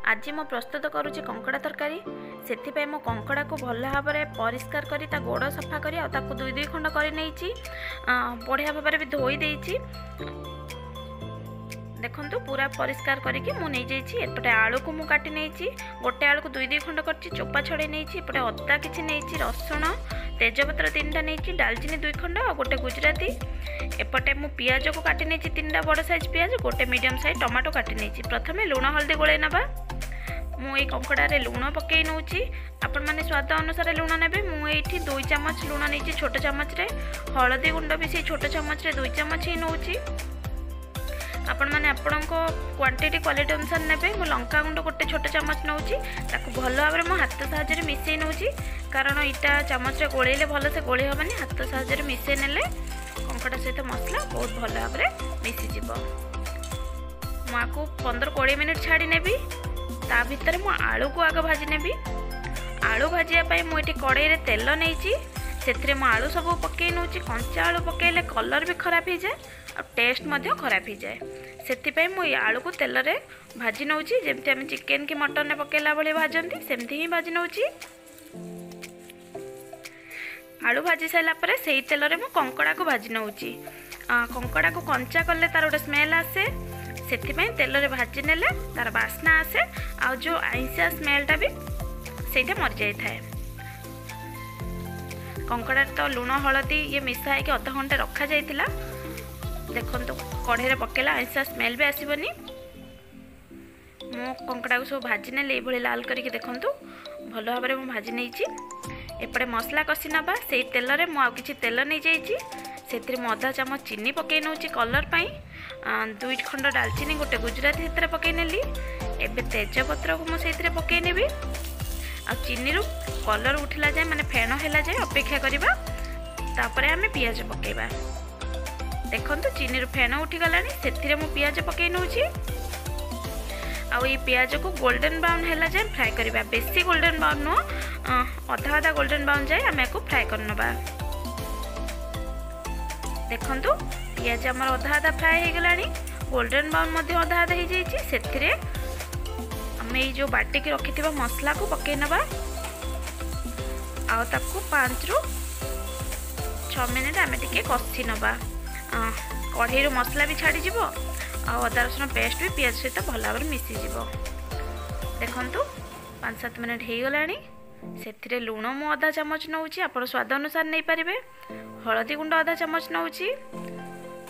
आज मु प्रस्तुत करुच्ची कंकड़ा तरकारी। से मो कंकड़ा को भल भाव में परिष्कार करी ता गोड़ सफा करी आ दुई दुई खंड कर बढ़िया भाव में भी धोई देइछि। देखंतु पूरा परिष्कार करके मु नहीं जाइछि। एपटे आलू को मु काटी नहीं, गोटे आलू को दुई दुई खंड कर चोपा छड़े नहीं। एपटे अदा किछि नहीं, रसुण तेजपत्र 3टा नहीं, डालचीनी 2 खंड और गोटे गुजराती। एपटे मु पियाज को काटी नहीं 3टा बड़ साइज पियाज, गोटे मीडियम साइज टमाटो काटी नहीं। प्रथमे लुण हल्दी गोले नबा। मु कंकड़े लुण पकई नौची, आपण मैंने स्वाद अनुसार लुण ने। मुझे 2 चम्मच लुण नहीं, छोट चम्मच रे। हलदी गुंड भी से छोट चम्मच रे 2 चम्मच ही नौची। आपण मैंने आपण क्वांटिटी क्वालिटी अनुसार ने। मु लंका गुंड गोटे छोट चम्मच नौची, ताकू भल भाव में मो हाथ साहाय्य मिसई नौची, कारण इटा चम्मच रे गोलेले भल से गोले हेनी। हाथ साहाय्य मिसई नेले कंकड़ा सहित मसला बहुत भल भाव में मिसीज। मुझे 15-20 मिनिट छाड़ी नेबी। ता भितर मु आलू को आग भाजी नेबी। आलू भाजिया मुझे कड़ाई रे तेल नहीं, से आलू सब पकई नौची। कंचा आलू पकईले कलर भी खराब हो जाए और टेस्ट खराब हो जाए। से मुझे आलू को तेल रे भाजी नौची, जमती आम चिकेन की मटन में पकेला भाई भाजती सेमती ही भाजी नौची। आलू भाजी सारा पर से तेल रे मु कंकड़ा को भाजी नौची। कंकड़ा को कंचा कले तार गोटे स्मेल आसे, से तेल रे भाजी नेले तार बास्ना आसे आ जो आइंसिया स्मेलटा भी सेटा मर जाए थाए। कंकड़ा तो लुण हलदी ये मिसाई के अध घंटे रखा जाइतिला। देखंतु कढ़े पकेला आइंसिया स्मेल भी आसबनी। मो कंकड़ा को सब भाजी ने ये लाल करके देखंतु भल भाव में भाजी नहीं। एपटे मसला कषि नबा। से तेल रे मु किछि तेल नहीं जाइछि, से मु आधा चामच चीनी पकई नौची कलर पाई। 2 खंड डालचीनी गोटे गुजराती से पकई नेली। एबे तेजपत्र को मु से पकई नेबी। आ चीनी रू कलर उठिला जाए माने फेण हैला जाए अपेक्षा करिबा। तापरे आमे पियाज पकेबा। देखंतु चीनी रू फेण उठी गलानी, सेथिरे मु पियाज पकई नौची। आ ये पियाज को गोल्डन ब्राउन हैला जाए फ्राई करिबा। बेसी गोल्डन ब्राउन नो, आधा आधा गोल्डन ब्राउन जाए आमे को फ्राई करनबा। देखंतु पियाज हमर आधा आधा फ्राई हे गलानी, गोल्डन ब्राउन मध्ये आधा आधा हे जाइछि। सेथिरे आमे ये जो बाटी के रखिथिबा मसला को पकई नबा। आ ताकू 5 ରୁ 6 मिनिट आमे टिके कषि नबा। कढ़ाई रो मसला भी छाड़ी जीवो आ अदा रसुण पेस्ट भी पियाज सहित भल भाव में मिसी जीवो। देखंतु 5-7 मिनिट हो गलानी। से लुण मु आधा चामच नौची, आप स्वाद अनुसार नहीं पारे। हलदी गुंड आधा चामच नौची,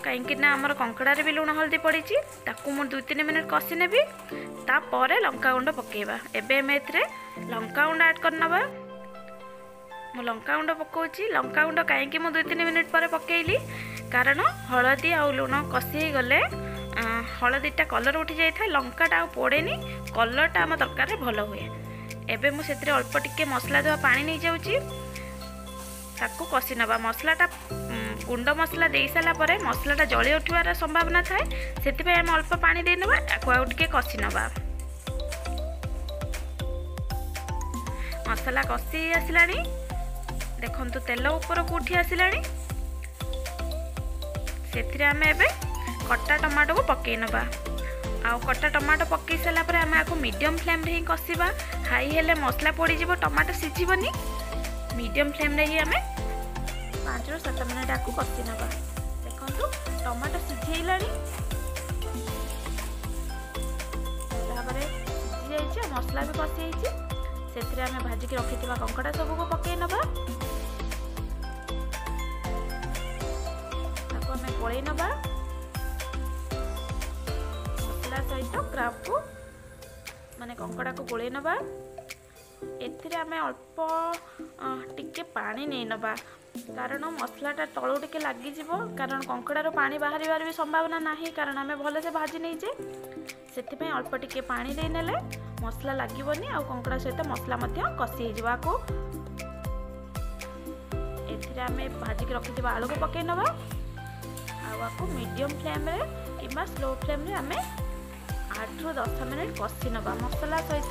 कहीं आमर कंकड़े भी लुण हल्दी पड़ी। ताकू मु 2-3 मिनिट कषि नेबी। तापर लंका गुंड पकेबा। एबे एमे एथरे लंका गुंड ऐड करनबा। मु लंका गुंड पकाउची। लंका गुंड कहीं मु 2-3 मिनिट पर पकेइली, कारण हलदी आ लुण कषि गले हलदीटा कलर उठी जाए था, लंकाटा पोड़ेनी, कलरटा आम तरकारी भल हुए। एबे मु सेतिरे अल्प टिके मसला देवा पानी नहीं जाउची, ताकू कषि नबा। मसलाटा गुंड मसला दे सारा पर मसलाटा जली उठवार संभावना थाए, से आम अल्प पानी दे नबा। आउ टिके कषि नबा। मसला कषि आसिलानी। देखंतु तेल ऊपर को उठी आसिलानी। से आम एबे कटा टमाटो को पकई नबा। आउ कटा टमाटो पकई सारा पर आम आपको मीडियम फ्लेम रे ही कषिबा। हाई हेले मसला पड़ी जीवो, टमाटो सिझिबनी। मीडियम फ्लेम रे ही आम 5 ରୁ 7 मिनिट आपको कषि नबा। देखंतु टमाटो सिझेइलानी, तापर सिझी जाइछि, मसला भी कषि जाइछि। सेथिरे आम भाजी के रखिथिबा कंकड़ा सब को पकई नबा। ताको आम गोळेइ नबा मसला सहित क्राब को, माने कंकड़ा को गोळेइ नबा। एथिरे आम अल्प टिके पानी नहीं नबा, कारण मसलाटा तलू टिके लगी जीवो। कारण कंकड़ार पानी बाहर भी संभावना नहीं, कारण आम भल से भाजी नहीं जे। से अल्प टिके पानी दे नेले मसला लागबनी आ कंकड़ा सहित मसला कषि हो। एथिरे आम भाजी के रखिथिबा आलू को पकई नबा। आपको मीडियम फ्लेम रे किंबा स्लो फ्लेम रे आम 8 ରୁ 10 मिनिट कषि नबा। मसला सहित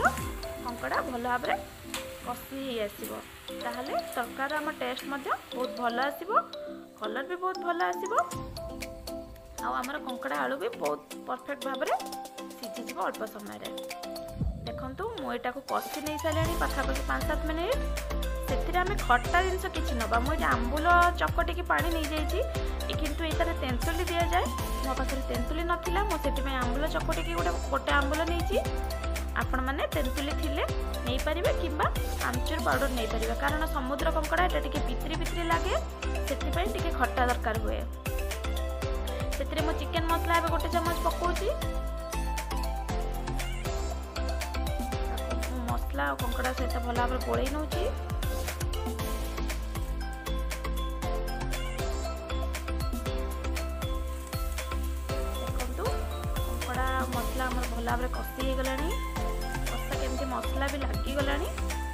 कंकड़ा भल भाव में कषि आसो, ताहले तरकार आम टेस्ट बहुत भल आसो, कलर भी बहुत भल आसो। आमर कंकड़ा आलू भी बहुत परफेक्ट भाव में सिझी अल्प समय। देखंतु मु एटा को कसी नहीं सारे पाखापाखि 5-7 मिनिट से आम खट्टा जिनस किसी नवा मुझे आंबुल चकटिकी पानी नहीं जाइए किंतु ये तेंतुली दि जाए मो पाखे तेंतुली नाला मुझे आंबुल चकटिकी गोटे आंबुल नहीं आपण मैंने तेंतुली थिले नहीं पारे कि आमचूर पाउडर नहीं पारे कारण समुद्र कंकड़ा एटा टिके पितरी पितरी लगे से टिके खट्टा दरकार हुए से मो चिकेन मसला ए गोटे चमच पकाउची मसला और कंकड़ा सहित भल भाव गोल नौची कंकड़ा मसला भल भाव कषि हो गला कषा केमती मसला भी लगिगला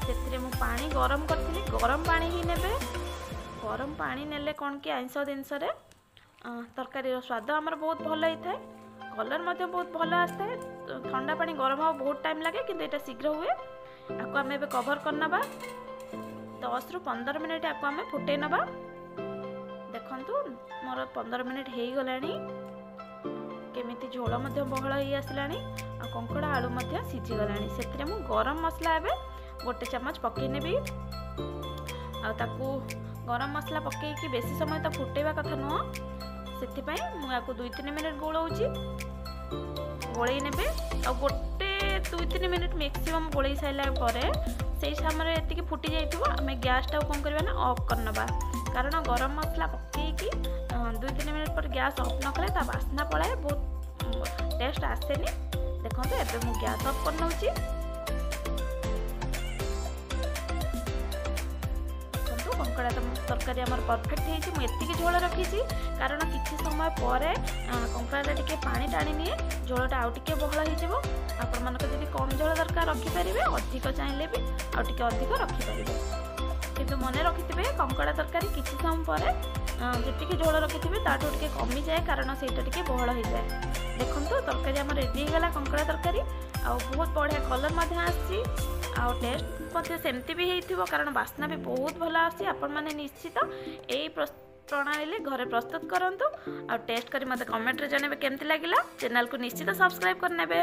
से पानी गरम करी गरम पानी ही ने गरम पानी नेले कौन कि आइंस जिनस तरकारी स्वाद आमर बहुत भल होता है कलर बहुत भल आसता है ठंडा पानी गरम हाँ बहुत टाइम लगे कि यहाँ शीघ्र हुए आपको आम ए कभर करना 10 ରୁ 15 मिनिट आपको आम फुटे नवा देखंतु मोर 15 मिनिट हो गला केमिति झोल बहल हो आसला आ कंकड़ा आलू सीझी गला से मु गरम मसला ए गोटे चमच पकईनेबी गरम मसला पकईकि बेसी समय तो फुटेबा कथा नुह से मुझे 2-3 मिनिट गोलाऊँगी गोल ने आ गोटे 2-3 मिनिट मैक्सिमम गोल सारापर से समय ये फुटी जाइए आम गैस टाक कौन करवा ना ऑफ करनबा कारण गरम मसला पकईकि 2-3 मिनिट पर गैस ऑफ न कले ता बास्ना पलाए बहुत टेस्ट आसेनी देखो एबे मु गैस ऑफ कर नउची कंकड़ा तरकारी आमर परफेक्ट हो एति झोल रखी कारण किसी समय पर कंकड़ा टिके पानी टाणी निए झोलटा आउ टिके बहल हो आपण मानक जदि कम झोल दरकार रखिपारे अधिक चाहिए भी आउ टिके अधिक रखिपारे किंतु मन रखिथे कंकड़ा तरकारी किसी समय पर जी झोल रखिथे ताठू टिके कमी जाए कारण से बहल हो जाए देखो तरकारी आम रेडी होगा कंकड़ा तरकारी आ बहुत बढ़िया कलर आसी आउ टेस्ट सेमती भी होइथिबो कारण बास्ना भी बहुत भल आसी आपण माने निश्चित यही प्रणाली घरे प्रस्तुत करंतु आ टेस्ट करी मते कमेंट रे जनेबे केमती लागिला चैनल को निश्चित सब्सक्राइब करनेबे।